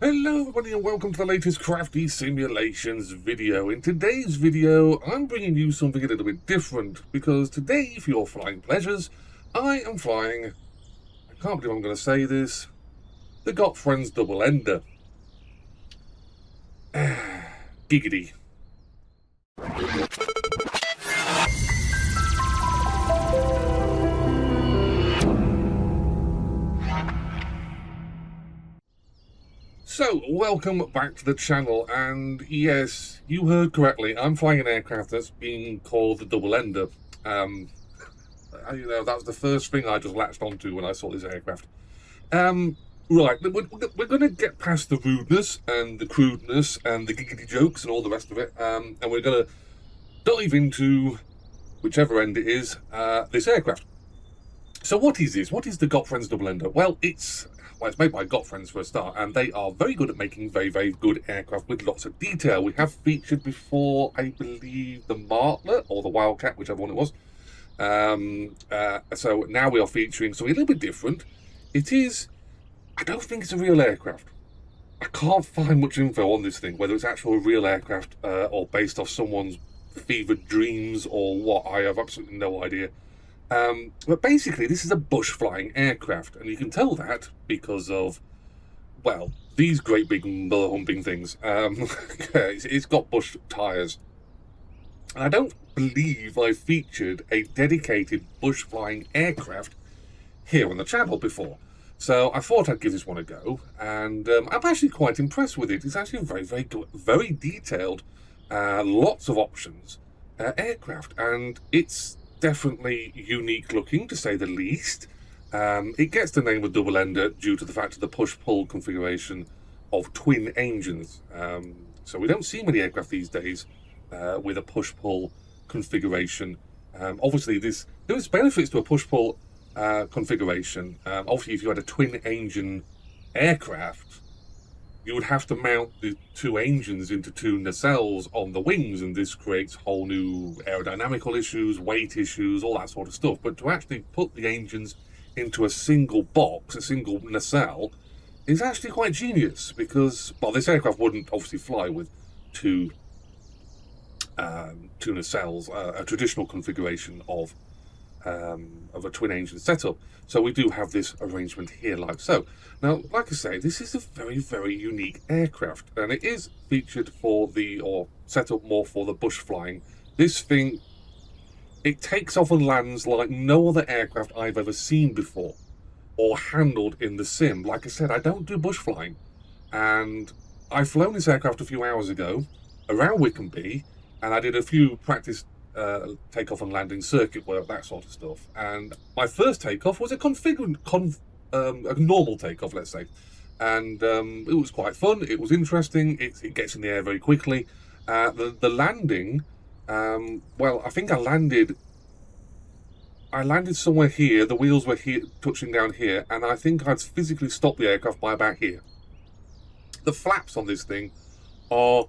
Hello everybody and welcome to the latest Crafty Simulations video. In today's video, I'm bringing you something a little bit different, because today, for your flying pleasures, I am flying, I can't believe I'm going to say this, the Got Friends Double Ender. Giggity. So, welcome back to the channel, and yes, you heard correctly, I'm flying an aircraft that's being called the Double Ender. That was the first thing I just latched onto when I saw this aircraft. Right, we're going to get past the rudeness and the crudeness and the giggity jokes and all the rest of it, and we're going to dive into whichever end it is, this aircraft. So what is this? What is the Got Friends Double Ender? Well, it's made by Got Friends for a start, and they are very good at making very, very good aircraft with lots of detail. We have featured before, I believe, the Martlet or the Wildcat, whichever one it was. So now we are featuring something a little bit different. It is, I don't think it's a real aircraft. I can't find much info on this thing, whether it's actually a real aircraft or based off someone's fevered dreams or what. I have absolutely no idea. But basically, this is a bush-flying aircraft, and you can tell that because of, well, these great big mother-humping things. It's got bush tyres. And I don't believe I featured a dedicated bush-flying aircraft here on the channel before. So I thought I'd give this one a go, and I'm actually quite impressed with it. It's actually very, very good, very detailed, lots of options aircraft, and it's definitely unique looking, to say the least. It gets the name of Double Ender due to the fact of the push-pull configuration of twin engines. So we don't see many aircraft these days with a push-pull configuration. Obviously, there is benefits to a push-pull configuration. Obviously, if you had a twin-engine aircraft, you would have to mount the two engines into two nacelles on the wings, and this creates whole new aerodynamical issues, weight issues, all that sort of stuff. But to actually put the engines into a single box, a single nacelle, is actually quite genius, because, well, this aircraft wouldn't obviously fly with two nacelles, a traditional configuration of a twin engine setup. So we do have this arrangement here like so. Now, like I say, this is a very, very unique aircraft, and it is featured for or set up more for the bush flying. This thing, it takes off and lands like no other aircraft I've ever seen before or handled in the sim. Like I said, I don't do bush flying, and I've flown this aircraft a few hours ago around Wickham, and I did a few practice takeoff and landing circuit work, that sort of stuff. And my first takeoff was a normal takeoff, let's say, and it was quite fun. It was interesting. It gets in the air very quickly. The landing, well, I think I landed somewhere here. The wheels were here, touching down here, and I think I'd physically stopped the aircraft by about here. The flaps on this thing are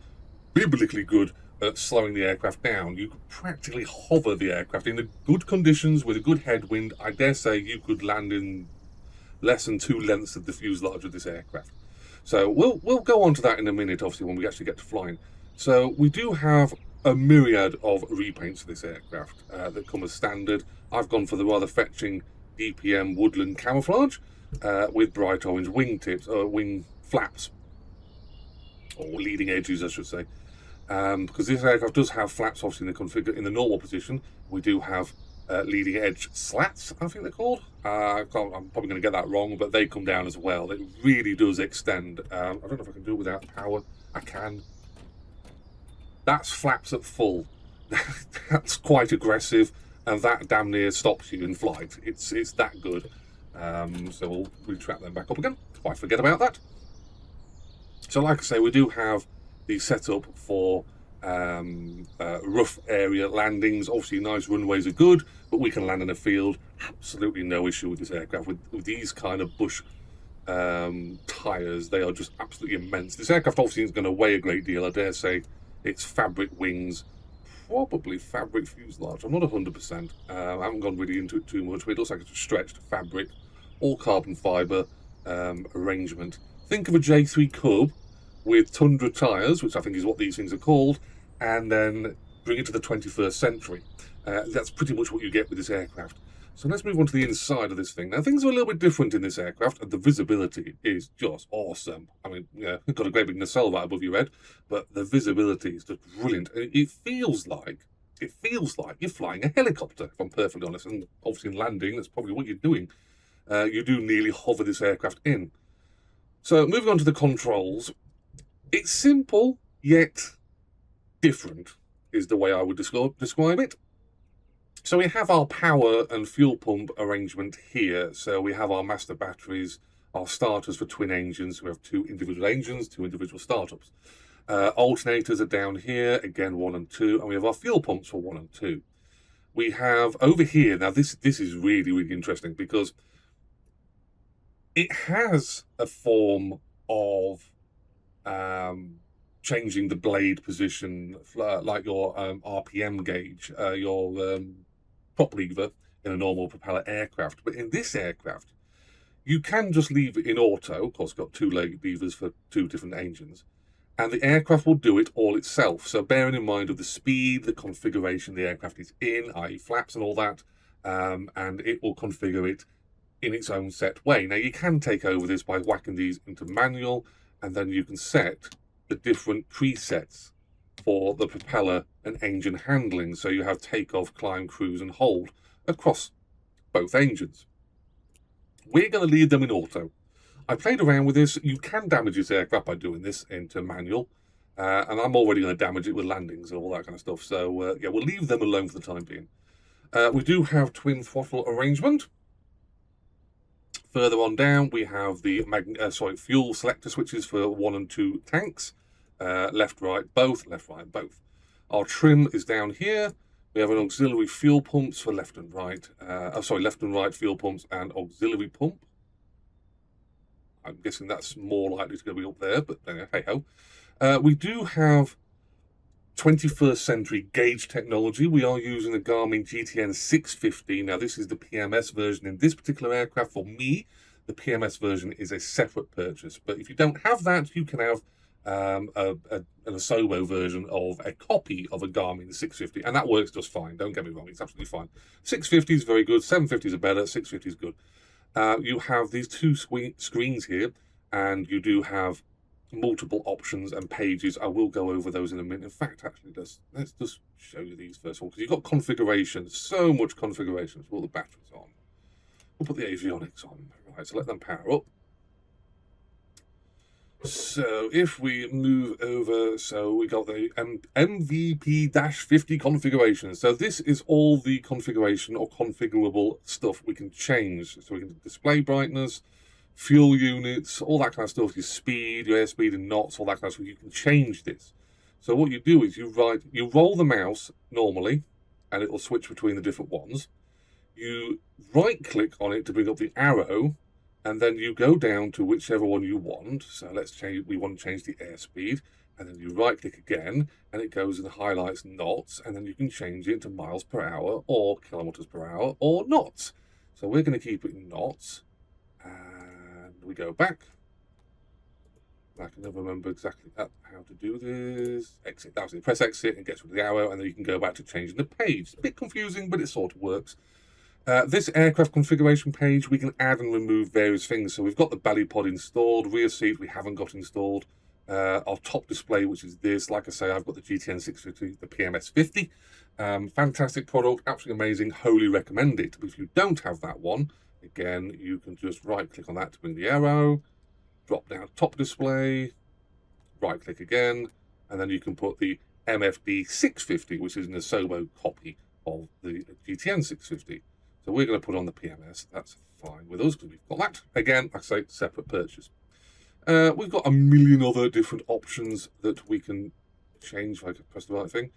biblically good at slowing the aircraft down. You could practically hover the aircraft in the good conditions with a good headwind. I dare say you could land in less than 2 lengths of the fuselage of this aircraft. So we'll go on to that in a minute, obviously, when we actually get to flying. So we do have a myriad of repaints for this aircraft that come as standard. I've gone for the rather fetching DPM woodland camouflage with bright orange wing flaps, or leading edges, I should say. Because this aircraft does have flaps, obviously, in the normal position. We do have leading edge slats, I think they're called. I'm probably going to get that wrong, but they come down as well. It really does extend. I don't know if I can do it without power. I can. That's flaps at full. That's quite aggressive, and that damn near stops you in flight. It's that good. So we'll retract them back up again. Quite forget about that. So like I say, we do have the setup for rough area landings. Obviously, nice runways are good, but we can land in a field. Absolutely no issue with this aircraft. With these kind of bush tyres, they are just absolutely immense. This aircraft obviously is going to weigh a great deal. I dare say it's fabric wings, probably fabric fuselage. I'm not 100%. I haven't gone really into it too much, but it looks like it's a stretched fabric, all carbon fibre arrangement. think of a J3 Cub with Tundra tyres, which I think is what these things are called, and then bring it to the 21st century. That's pretty much what you get with this aircraft. So let's move on to the inside of this thing. Now, things are a little bit different in this aircraft, and the visibility is just awesome. I mean, yeah, you've got a great big nacelle right above your head, but the visibility is just brilliant. It feels like you're flying a helicopter, if I'm perfectly honest. And obviously in landing, that's probably what you're doing. You do nearly hover this aircraft in. So moving on to the controls, it's simple, yet different, is the way I would describe it. So we have our power and fuel pump arrangement here. So we have our master batteries, our starters for twin engines. We have 2 individual engines, 2 individual startups. Alternators are down here, again 1 and 2, and we have our fuel pumps for 1 and 2. We have over here, now this is really, really interesting because it has a form of changing the blade position, like your RPM gauge, your prop lever in a normal propeller aircraft. But in this aircraft, you can just leave it in auto. Of course, it's got 2 levers for 2 different engines. And the aircraft will do it all itself. So bearing in mind of the speed, the configuration the aircraft is in, i.e. flaps and all that, and it will configure it in its own set way. Now, you can take over this by whacking these into manual, and then you can set the different presets for the propeller and engine handling. So you have takeoff, climb, cruise, and hold across both engines. We're going to leave them in auto. I played around with this. You can damage this aircraft by doing this into manual, and I'm already going to damage it with landings and all that kind of stuff. So yeah, we'll leave them alone for the time being. We do have twin throttle arrangement. Further on down, we have the fuel selector switches for 1 and 2 tanks. Left, right, both. Left, right, both. Our trim is down here. We have an auxiliary fuel pumps for left and right. Left and right fuel pumps and auxiliary pump. I'm guessing that's more likely to be up there, but hey ho. We do have 21st century gauge technology. We are using the Garmin GTN 650. Now, this is the PMS version in this particular aircraft. For me, the PMS version is a separate purchase. But if you don't have that, you can have an Asobo version of a copy of a Garmin 650, and that works just fine. Don't get me wrong, it's absolutely fine. 650 is very good, 750s are better, 650 is good. You have these 2 screens here, and you do have multiple options and pages. I will go over those in a minute. In fact, actually, let's just show you these first of all, because you've got configuration, so much configuration. So all the batteries on. We'll put the avionics on. Right, so let them power up. So if we move over, so we got the MVP-50 configuration. So this is all the configuration or configurable stuff we can change. So we can display brightness, fuel units, all that kind of stuff, your speed, your airspeed and knots, all that kind of stuff. You can change this. So what you do is you roll the mouse normally, and it will switch between the different ones. You right-click on it to bring up the arrow, and then you go down to whichever one you want. So let's change, we want to change the airspeed, and then you right-click again, and it goes and highlights knots, and then you can change it to miles per hour, or kilometers per hour, or knots. So we're going to keep it in knots. And we go back. I can never remember exactly how to do this. Exit. That was it. Press exit and gets rid of the arrow, and then you can go back to changing the page. A bit confusing, but it sort of works. This aircraft configuration page, we can add and remove various things. So we've got the belly pod installed, rear seat we haven't got installed. Our top display, which is this. Like I say, I've got the GTN 650, the PMS 50. Fantastic product, absolutely amazing. Wholly recommend it. But if you don't have that one, again, you can just right-click on that to bring the arrow, drop down top display, right-click again, and then you can put the MFD 650, which is an Asobo copy of the GTN 650. So we're going to put on the PMS. That's fine with us because we've got that. Again, like I say, separate purchase. We've got a million other different options that we can change if I can press the right thing.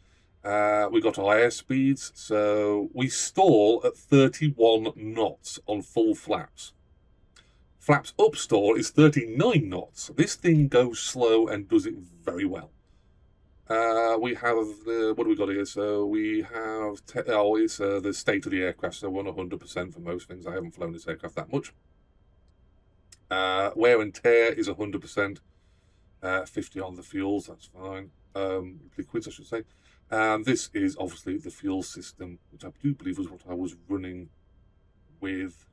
We've got our airspeeds. So we stall at 31 knots on full flaps. Flaps up stall is 39 knots. This thing goes slow and does it very well. We have, what do we got here? So we have, it's the state of the aircraft, so we're on 100% for most things. I haven't flown this aircraft that much. Wear and tear is 100%. 50 on the fuels, that's fine. Liquids, I should say. This is obviously the fuel system, which I do believe was what I was running with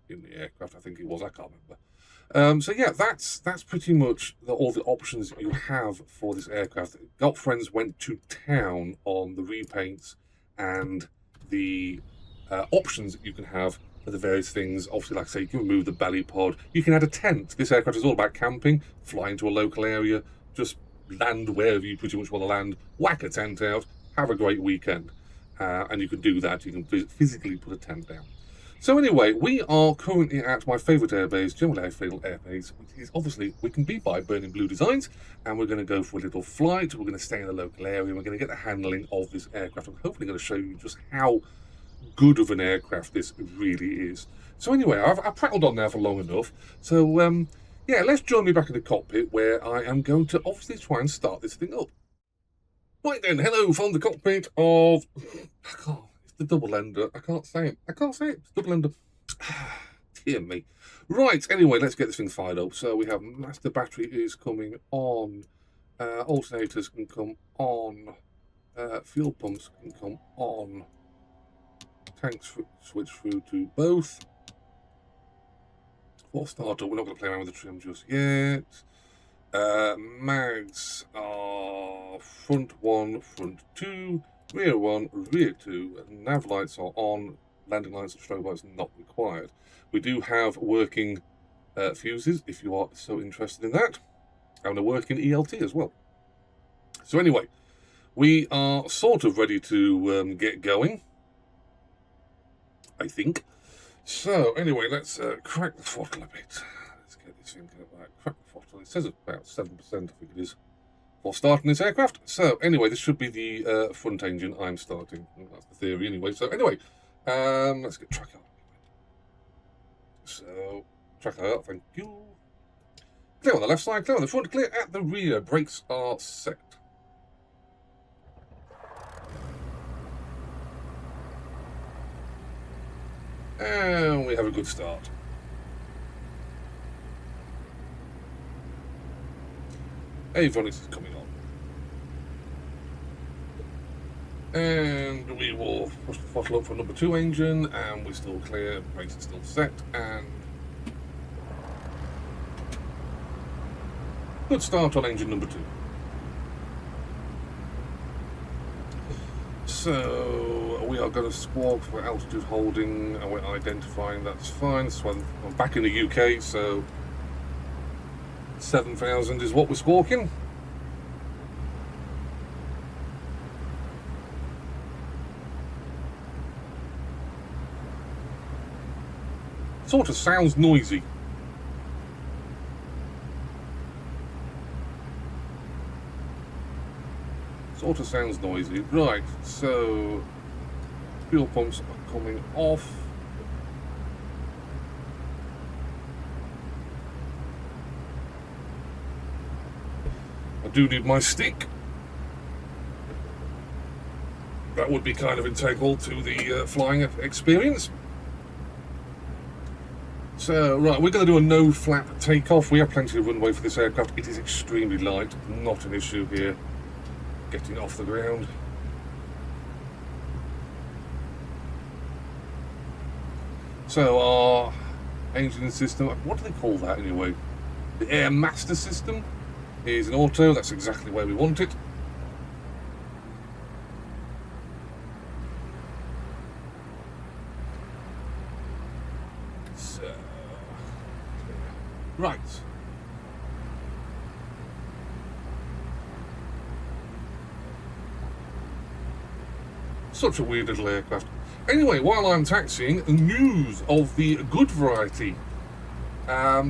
in the aircraft. I think it was. I can't remember. So yeah, that's pretty much all the options you have for this aircraft. Got Friends went to town on the repaints and the options that you can have for the various things. Obviously, like I say, you can remove the belly pod. You can add a tent. This aircraft is all about camping, fly into a local area, just land wherever you pretty much want to land, whack a tent out, have a great weekend. And you can do that. You can physically put a tent down. So anyway, we are currently at my favourite airbase, General Airfield Airbase, which is obviously, we can be by Burning Blue Designs, and we're going to go for a little flight. We're going to stay in the local area, and we're going to get the handling of this aircraft. I'm hopefully going to show you just how good of an aircraft this really is. So anyway, I've prattled on now for long enough. So yeah, let's join me back in the cockpit, where I am going to obviously try and start this thing up. Right then, hello from the cockpit of... It's the double ender. I can't say it. It's double ender. Dear me. Right, anyway, let's get this thing fired up. So we have master battery is coming on. Alternators can come on. Fuel pumps can come on. Tanks switch through to both. For starter, we're not going to play around with the trim just yet. Mags are front 1, front 2, rear 1, rear 2. Nav lights are on. Landing lights and strobe lights not required. We do have working fuses if you are so interested in that, and a working ELT as well. So anyway, we are sort of ready to get going, I think. So anyway, let's crack the throttle a bit. Let's get this thing right. Crack the throttle. It says about 7%, I think it is, for starting this aircraft. So anyway, this should be the front engine I'm starting. That's the theory anyway. So anyway, let's get Trackir. So Trackir, thank you. Clear on the left side, clear on the front, clear at the rear. Brakes are set. And we have a good start. Avionics is coming on. And we will push the throttle up for number 2 engine, and we're still clear, brakes are still set, and good start on engine number 2. So we are going to squawk for altitude holding, and we're identifying that's fine. So I'm back in the UK, so 7,000 is what we're squawking. Sort of sounds noisy. Sort of sounds noisy. Right, so fuel pumps are coming off. I do need my stick. That would be kind of integral to the flying experience. So, right, we're going to do a no-flap takeoff. We have plenty of runway for this aircraft. It is extremely light, not an issue here. Getting off the ground. So our engine system, what do they call that anyway? The Air Master system is an auto. That's exactly where we want it. So, right. Such a weird little aircraft. Anyway, while I'm taxiing, news of the good variety.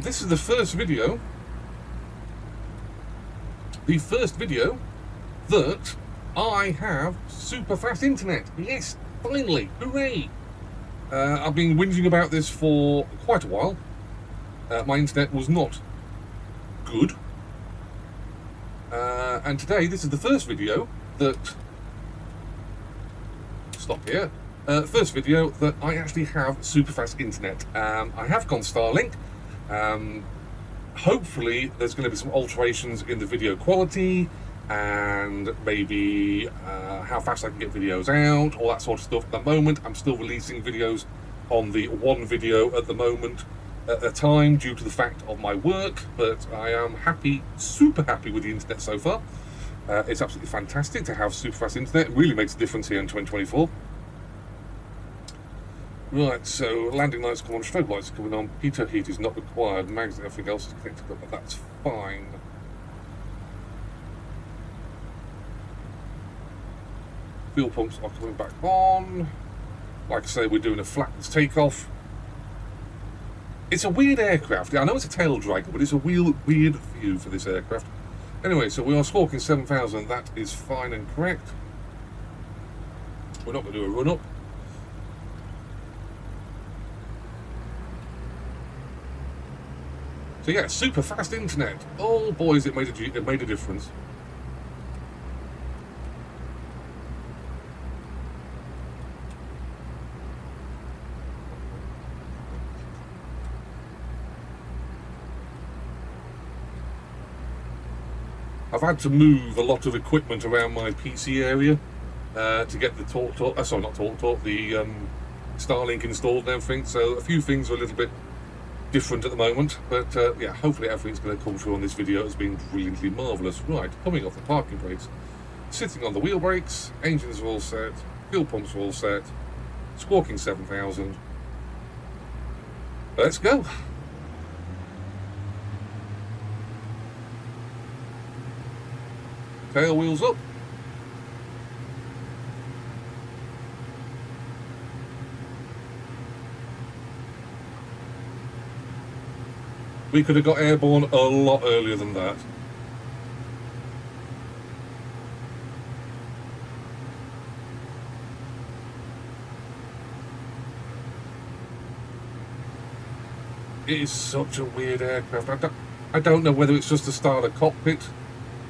This is the first video. The first video that I have super fast internet. Yes, finally, hooray! I've been whinging about this for quite a while. My internet was not good. And today, this is the first video that... Stop here. First video that I actually have super fast internet. I have gone Starlink. Hopefully there's going to be some alterations in the video quality, and maybe how fast I can get videos out, all that sort of stuff. At the moment, I'm still releasing videos on the one video at the moment at a time due to the fact of my work, but I am happy, super happy with the internet so far. It's absolutely fantastic to have super fast internet. It really makes a difference here in 2024. Right, so landing lights come on, strobe lights are coming on, pitot heat is not required, mags and everything else is connected up, but that's fine. Fuel pumps are coming back on. Like I say, we're doing a flapless takeoff. It's a weird aircraft. I know it's a tail dragger, but it's a weird view for this aircraft. Anyway, so we are squawking 7,000. That is fine and correct. We're not going to do a run-up. So yeah, super fast internet. Oh boys, it made a difference. I've had to move a lot of equipment around my PC area to get the the Starlink installed and everything. So a few things are a little bit different at the moment, but yeah, hopefully everything's going to come through on this video as being brilliantly marvellous. Right, coming off the parking brakes, sitting on the wheel brakes, engines are all set, fuel pumps are all set, squawking 7,000. Let's go. Tail wheels up. We could have got airborne a lot earlier than that. It is such a weird aircraft. I don't know whether it's just the style of cockpit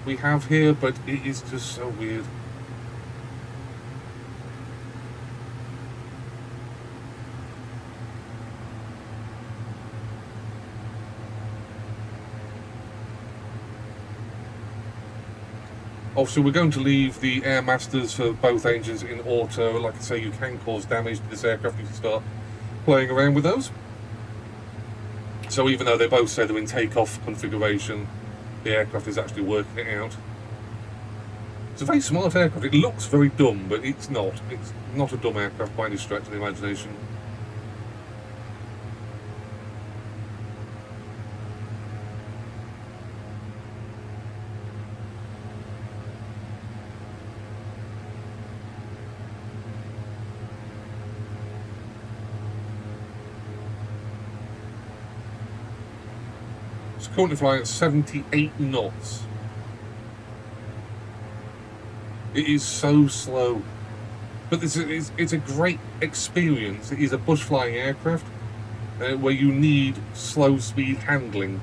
we have here, but it is just so weird. Obviously, we're going to leave the air masters for both engines in auto. Like I say, you can cause damage to this aircraft if you start playing around with those. So even though they both say they're in takeoff configuration, the aircraft is actually working it out. It's a very smart aircraft. It looks very dumb, but it's not. It's not a dumb aircraft by any stretch of the imagination. It's currently flying at 78 knots. It is so slow, but it's a great experience. It is a bush flying aircraft where you need slow speed handling.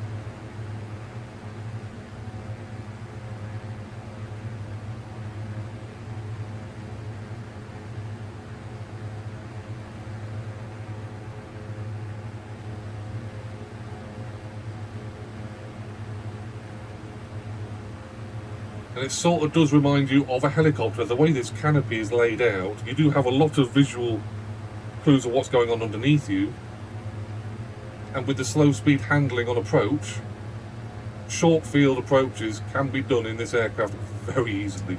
And it sort of does remind you of a helicopter. The way this canopy is laid out, you do have a lot of visual clues of what's going on underneath you. And with the slow speed handling on approach, short field approaches can be done in this aircraft very easily.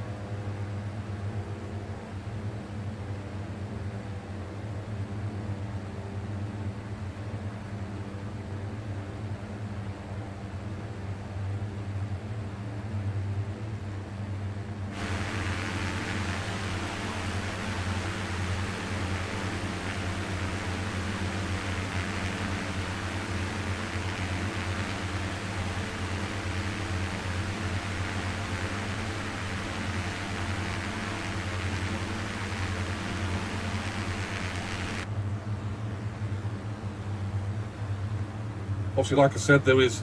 Obviously, like I said, there is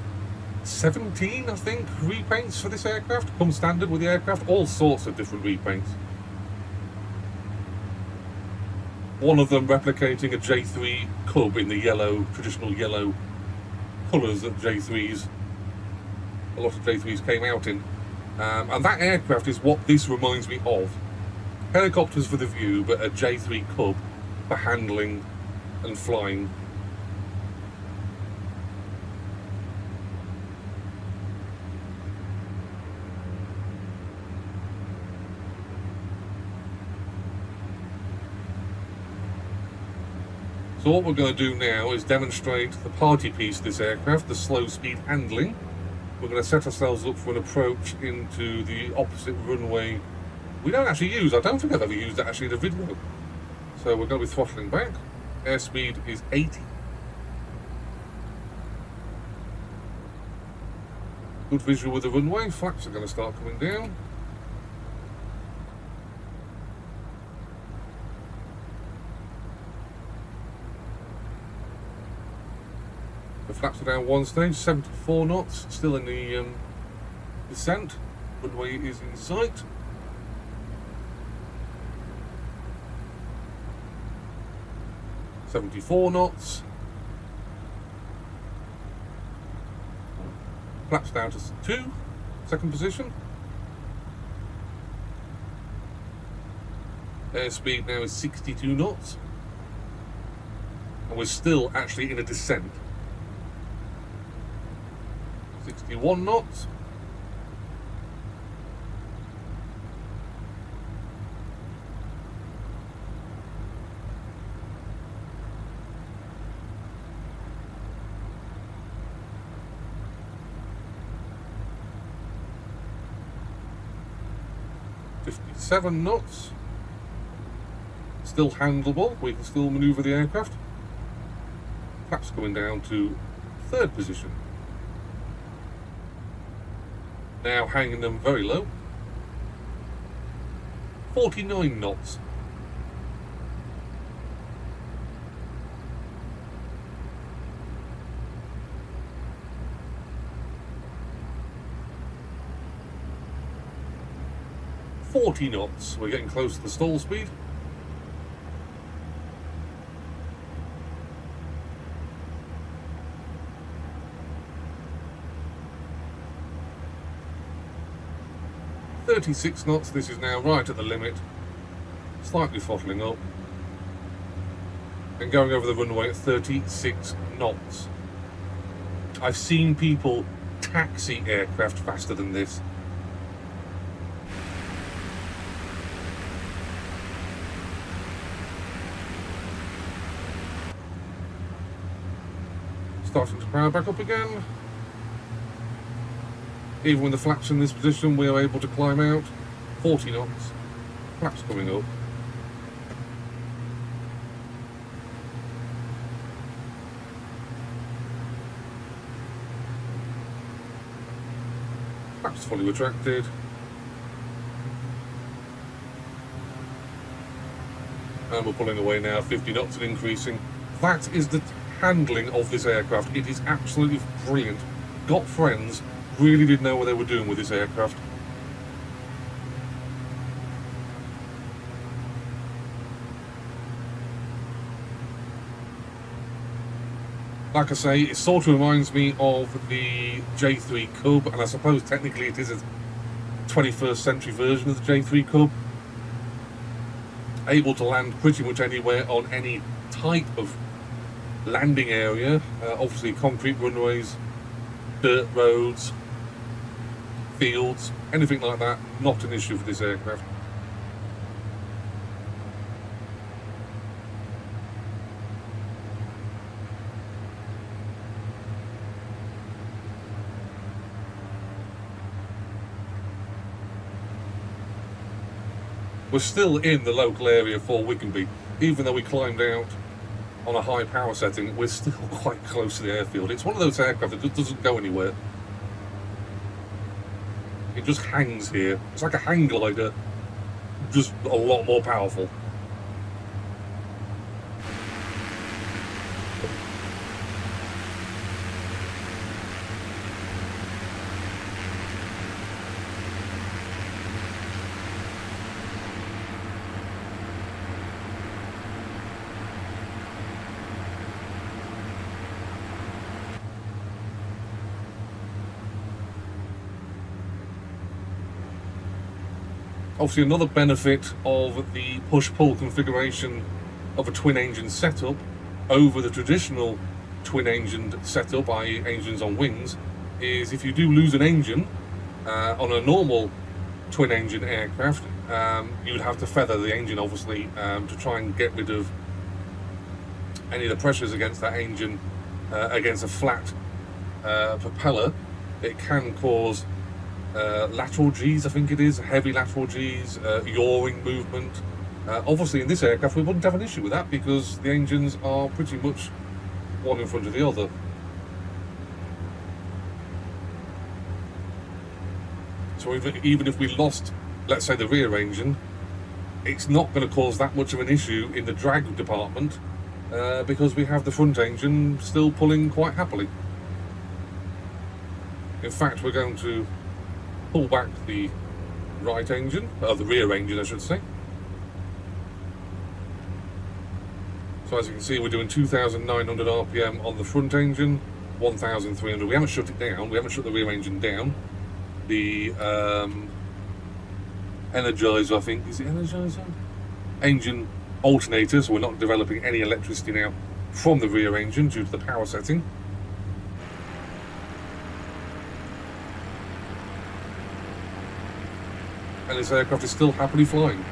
17, I think, repaints for this aircraft. Come standard with the aircraft, all sorts of different repaints. One of them replicating a J3 Cub in the yellow, traditional yellow colours that a lot of J3s came out in. And that aircraft is what this reminds me of. Helicopters for the view, but a J3 Cub for handling and flying. So what we're going to do now is demonstrate the party piece of this aircraft, the slow speed handling. We're going to set ourselves up for an approach into the opposite runway. We don't actually use, I don't think I've ever used it actually in a video. So we're going to be throttling back. Airspeed is 80. Good visual with the runway, flaps are going to start coming down. The flaps are down one stage, 74 knots, still in the descent. Runway is in sight. .74 knots. Flaps down to 2, second position. Airspeed now is 62 knots. And we're still actually in a descent. 61 knots. .57 knots. Still handleable, we can still manoeuvre the aircraft. Flaps going down to third position. Now hanging them very low. 49 knots. .40 knots. We're getting close to the stall speed. .36 knots, this is now right at the limit, slightly throttling up, and going over the runway at 36 knots. I've seen people taxi aircraft faster than this. Starting to power back up again. Even with the flaps in this position, we are able to climb out. 40 knots. Flaps coming up. Flaps fully retracted. And we're pulling away now, 50 knots and increasing. That is the handling of this aircraft. It is absolutely brilliant. Got friends. Really did know what they were doing with this aircraft. Like I say, it sort of reminds me of the J3 Cub, and I suppose technically it is a 21st century version of the J3 Cub. Able to land pretty much anywhere on any type of landing area. Obviously concrete runways, dirt roads, fields, anything like that, not an issue for this aircraft. We're still in the local area for Wickenby, even though we climbed out on a high power setting, we're still quite close to the airfield. It's one of those aircraft that just doesn't go anywhere. It just hangs here. It's like a hang glider, just a lot more powerful. Obviously, another benefit of the push-pull configuration of a twin-engine setup over the traditional twin-engined setup, i.e. engines on wings, is if you do lose an engine on a normal twin-engine aircraft, you'd have to feather the engine, obviously, to try and get rid of any of the pressures against that engine against a flat propeller. It can cause lateral Gs, I think it is, heavy lateral Gs, yawing movement. Obviously, in this aircraft, we wouldn't have an issue with that because the engines are pretty much one in front of the other. So even if we lost, let's say, the rear engine, it's not going to cause that much of an issue in the drag department because we have the front engine still pulling quite happily. In fact, we're going to pull back the right engine, the rear engine I should say. So as you can see, we're doing 2,900 RPM on the front engine, 1,300. We haven't shut it down, we haven't shut the rear engine down. The Energizer, I think, is it Energizer? Engine alternator, so we're not developing any electricity now from the rear engine due to the power setting. And this aircraft is still happily flying.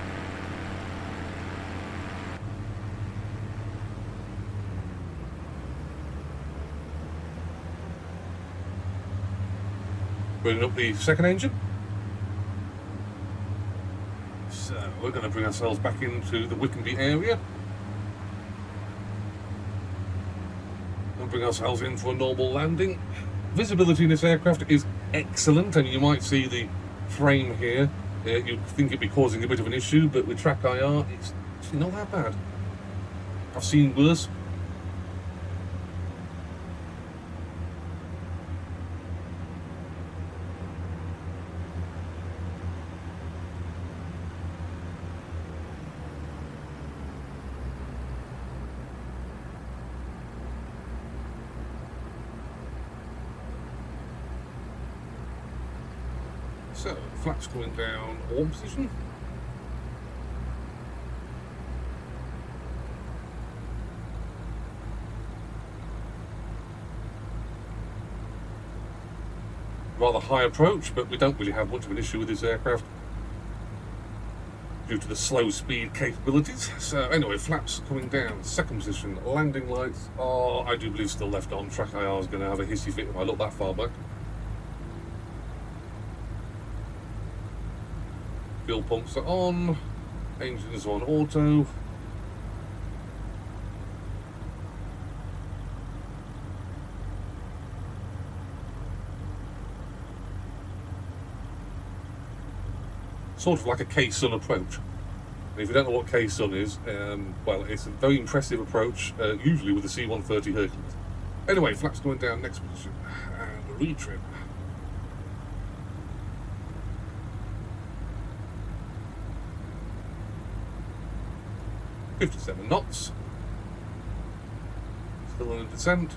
Bringing up the second engine. So we're going to bring ourselves back into the Wickenby area and bring ourselves in for a normal landing. Visibility in this aircraft is excellent, and you might see the frame here. You'd think it'd be causing a bit of an issue, but with Trackir, it's actually not that bad. I've seen worse. So, flaps coming down, warm position. Rather high approach, but we don't really have much of an issue with this aircraft due to the slow speed capabilities. So anyway, flaps coming down, second position. Landing lights are, I do believe, still left on. Trackir is going to have a hissy fit if I look that far back. Fuel pumps are on, engines on auto. Sort of like a K-Sun approach. And if you don't know what K-Sun is, well, it's a very impressive approach, usually with the C-130 Hercules. Anyway, flaps going down, next position, and retrim. .57 knots, still in a descent.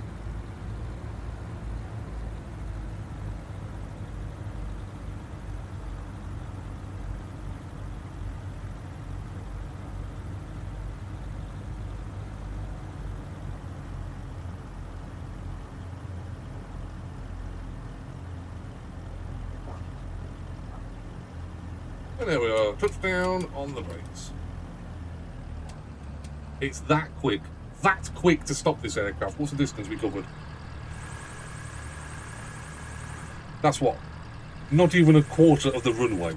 And there we are, touchdown on the brakes. It's that quick to stop this aircraft. What's the distance we covered? That's what? Not even a quarter of the runway.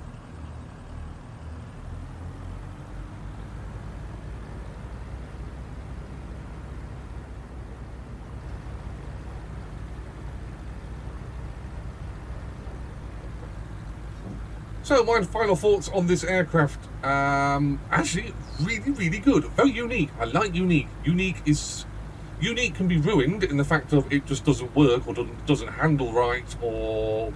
So my final thoughts on this aircraft, actually really good, very unique. I like unique. Unique can be ruined in the fact of it just doesn't work or doesn't handle right or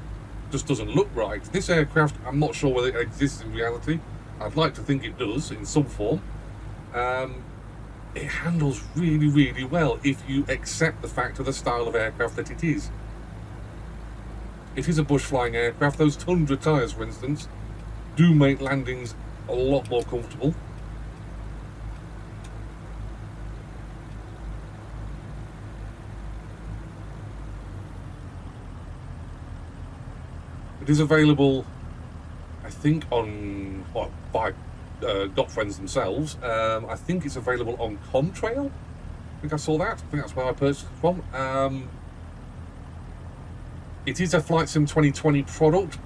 just doesn't look right. This aircraft, I'm not sure whether it exists in reality. I'd like to think it does in some form. It handles really well if you accept the fact of the style of aircraft that it is. It is a bush flying aircraft. Those Tundra tyres, for instance, do make landings a lot more comfortable. It is available, I think, on, well, by Got Friends themselves. I think it's available on Contrail. I think I saw that. I think that's where I purchased it from. It is a Flight Sim 2020 product,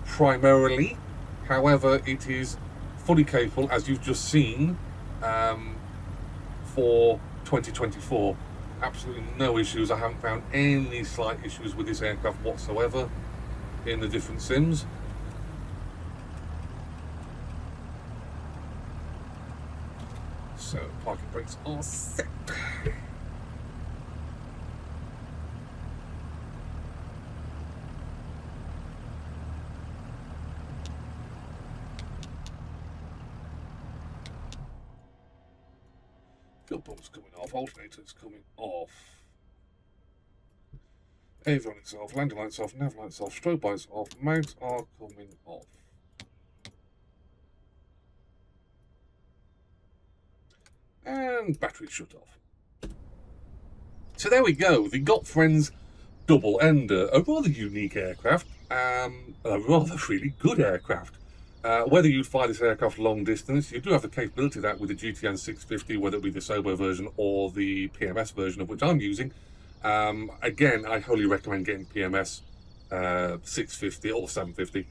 primarily. However, it is fully capable, as you've just seen, for 2024. Absolutely no issues. I haven't found any slight issues with this aircraft whatsoever in the different sims. So parking brakes are set. Fuel pump's coming off, alternator's coming off. Avion itself, landing lights off, nav lights off, strobe lights off, mounts are coming off. And battery shut off. So there we go, the Got Friends double ender, a rather unique aircraft, a rather really good aircraft. Whether you fly this aircraft long distance, you do have the capability of that with the GTN 650, whether it be the Sobo version or the PMS version, of which I'm using. Again, I wholly recommend getting PMS 650 or 750.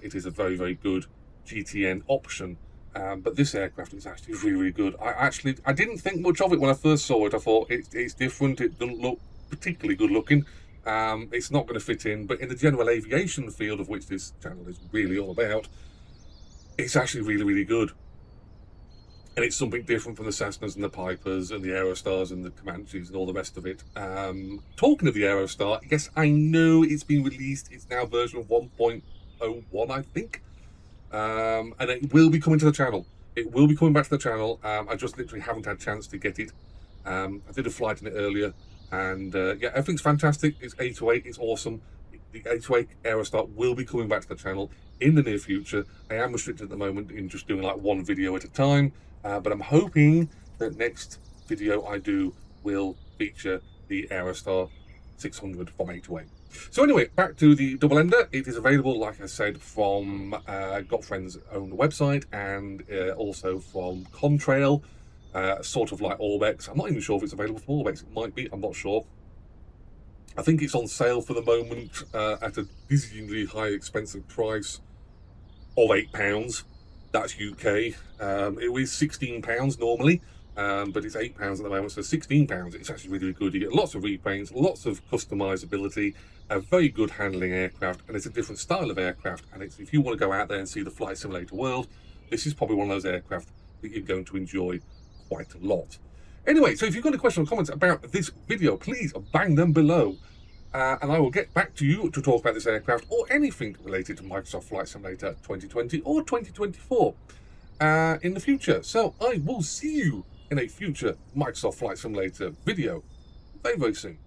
It is a very, very good GTN option. But this aircraft is actually really, really good. I didn't think much of it when I first saw it. I thought it's different. It doesn't look particularly good looking. It's not going to fit in, but in the general aviation field, of which this channel is really all about, it's actually really, really good. And it's something different from the Cessnas and the Pipers and the Aerostars and the Comanches and all the rest of it. Talking of the Aerostar, yes, I know it's been released. It's now version 1.01, I think. And it will be coming to the channel. It will be coming back to the channel. I just literally haven't had a chance to get it. I did a flight in it earlier. And yeah, everything's fantastic. It's A28. It's awesome. The A28 Aerostar will be coming back to the channel in the near future. I am restricted at the moment in just doing like one video at a time. But I'm hoping that next video I do will feature the Aerostar 600 from A28. So anyway, back to the double ender. It is available, like I said, from Got Friends' own website and also from Contrail, sort of like Orbex. I'm not even sure if it's available from Orbex. It might be, I'm not sure. I think it's on sale for the moment at a dizzyingly high expensive price of £8. That's UK. It was £16 normally, but it's £8 at the moment, so £16. It's actually really, really good. You get lots of repaints, lots of customizability, a very good handling aircraft, and it's a different style of aircraft. And it's, if you want to go out there and see the flight simulator world, this is probably one of those aircraft that you're going to enjoy quite a lot. Anyway, so if you've got any questions or comments about this video, please bang them below. And I will get back to you to talk about this aircraft or anything related to Microsoft Flight Simulator 2020 or 2024 in the future. So I will see you in a future Microsoft Flight Simulator video very, very soon.